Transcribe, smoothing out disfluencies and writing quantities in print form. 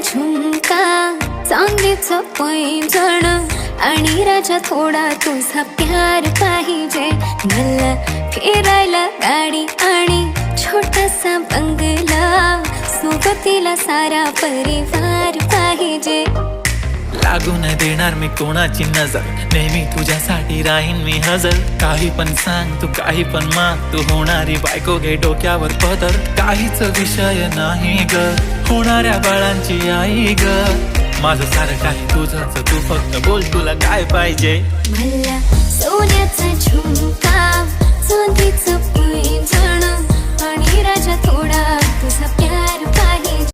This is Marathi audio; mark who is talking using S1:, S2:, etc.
S1: झुमका, चांदीचं पैंजण आणि राजा थोडा तुझा प्यार पाहिजे. मला फिरायला गाडी आणि छोटासा बंगला, सोबतीला सारा परिवार पाहिजे.
S2: लागू नाही देणार मी कोणाची नजर, नेहमी तुझ्यासाठी राहीन मी हजर. काही पण सांग तू, काही पण माग, तू होणारी बायको घे डोक्यावर पदर. काहीच विषय नाही ग, होणाऱ्या बाळांची आई ग. माझं सारं काही तुझंच, तू फक्त बोल तुला काय पाहिजे.
S1: मला सोन्याचा झुमका, चांदीचं पैंजण आणि राजा थोडा तुझा प्यार